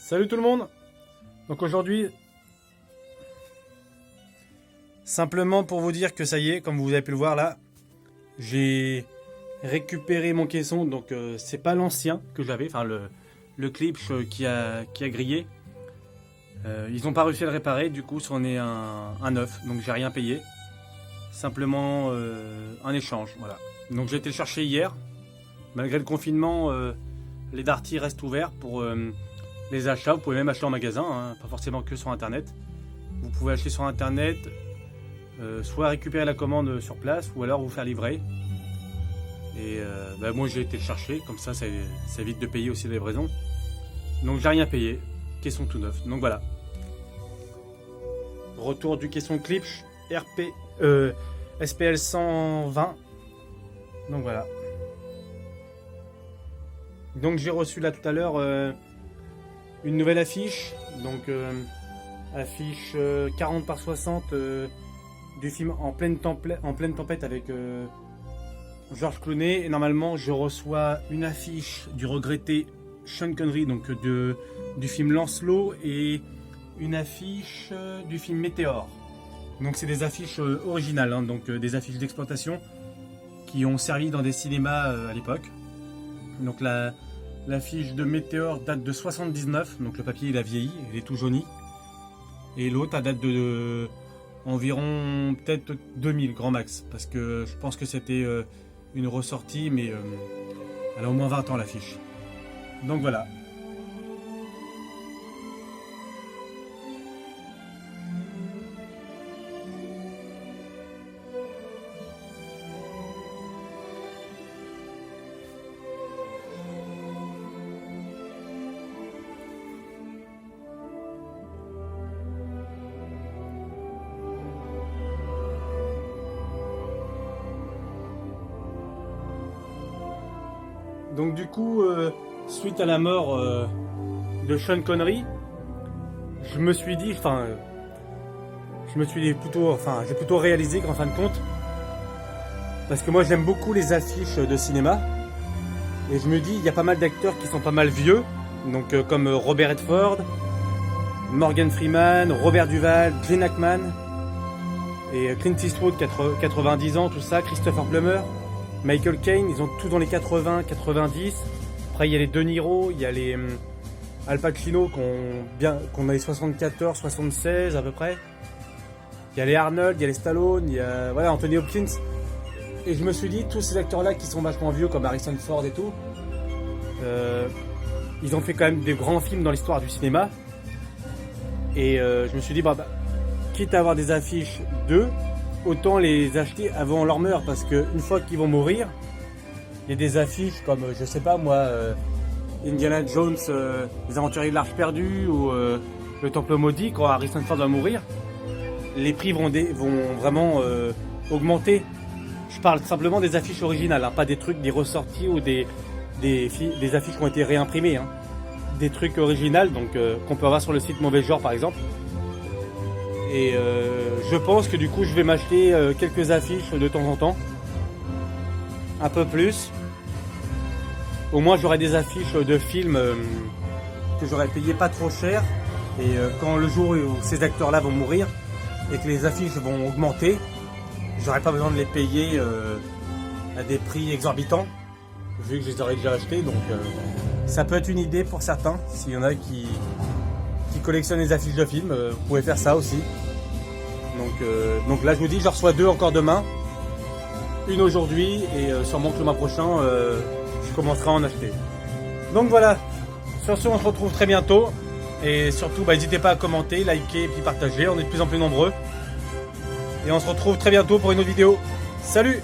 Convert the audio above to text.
Salut tout le monde. Donc aujourd'hui, simplement pour vous dire que ça y est, comme vous avez pu le voir là, j'ai récupéré mon caisson. Donc c'est pas l'ancien que j'avais, enfin le Klipsch qui a grillé. Ils n'ont pas réussi à le réparer, du coup c'en est un neuf, donc j'ai rien payé. Simplement un échange, voilà. Donc j'ai été le chercher hier. Malgré le confinement, les Darty restent ouverts pour les achats. Vous pouvez même acheter en magasin, hein, pas forcément que sur internet. Vous pouvez acheter sur internet, soit récupérer la commande sur place, ou alors vous faire livrer. Et moi j'ai été le chercher, comme ça évite de payer aussi la livraison. Donc j'ai rien payé, caisson tout neuf. Donc voilà. Retour du caisson Klipsch SPL 120. Donc voilà. Donc j'ai reçu là tout à l'heure une nouvelle affiche. Donc affiche 40 par 60 du film En pleine tempête avec George Clooney. Et normalement je reçois une affiche du regretté Sean Connery, donc du film Lancelot, et une affiche du film Météore. Donc c'est des affiches originales, hein, donc des affiches d'exploitation qui ont servi dans des cinémas à l'époque. Donc l'affiche de Météore date de 79, donc le papier il a vieilli, il est tout jauni. Et l'autre date de environ peut-être 2000 grand max, parce que je pense que c'était une ressortie, mais elle a au moins 20 ans l'affiche. Donc voilà. Donc du coup, suite à la mort de Sean Connery, j'ai plutôt réalisé qu'en fin de compte, parce que moi j'aime beaucoup les affiches de cinéma, et je me dis, il y a pas mal d'acteurs qui sont pas mal vieux, donc comme Robert Redford, Morgan Freeman, Robert Duvall, Gene Hackman, et Clint Eastwood, 90 ans, tout ça, Christopher Plummer, Michael Caine, ils ont tout dans les 80, 90. Après il y a les De Niro, il y a les Al Pacino qu'on a les 74, 76 à peu près. Il y a les Arnold, il y a les Stallone, il y a Anthony Hopkins. Et je me suis dit, tous ces acteurs là qui sont vachement vieux comme Harrison Ford et tout, ils ont fait quand même des grands films dans l'histoire du cinéma. Et je me suis dit, quitte à avoir des affiches d'eux, autant les acheter avant leur mort, parce qu'une fois qu'ils vont mourir, il y a des affiches comme, je sais pas moi, Indiana Jones, les aventuriers de l'Arche perdue, ou le Temple maudit, quand Harrison Ford va mourir, les prix vont vraiment augmenter. Je parle simplement des affiches originales, hein, pas des trucs, des ressorties ou des affiches qui ont été réimprimées. Hein. Des trucs originaux, donc qu'on peut avoir sur le site Mauvais Genre par exemple. Et je pense que du coup je vais m'acheter quelques affiches de temps en temps, un peu plus. Au moins j'aurai des affiches de films que j'aurais payé pas trop cher, et quand le jour où ces acteurs là vont mourir et que les affiches vont augmenter, j'aurai pas besoin de les payer à des prix exorbitants, vu que je les aurais déjà achetés. Donc ça peut être une idée pour certains, s'il y en a qui collectionnent les affiches de films, vous pouvez faire ça aussi. Donc là je vous dis, j'en reçois 2 encore demain, une aujourd'hui, et sûrement que le mois prochain je commencerai à en acheter. Donc voilà, sur ce on se retrouve très bientôt, et surtout n'hésitez pas à commenter, liker et puis partager, on est de plus en plus nombreux, et on se retrouve très bientôt pour une autre vidéo. Salut!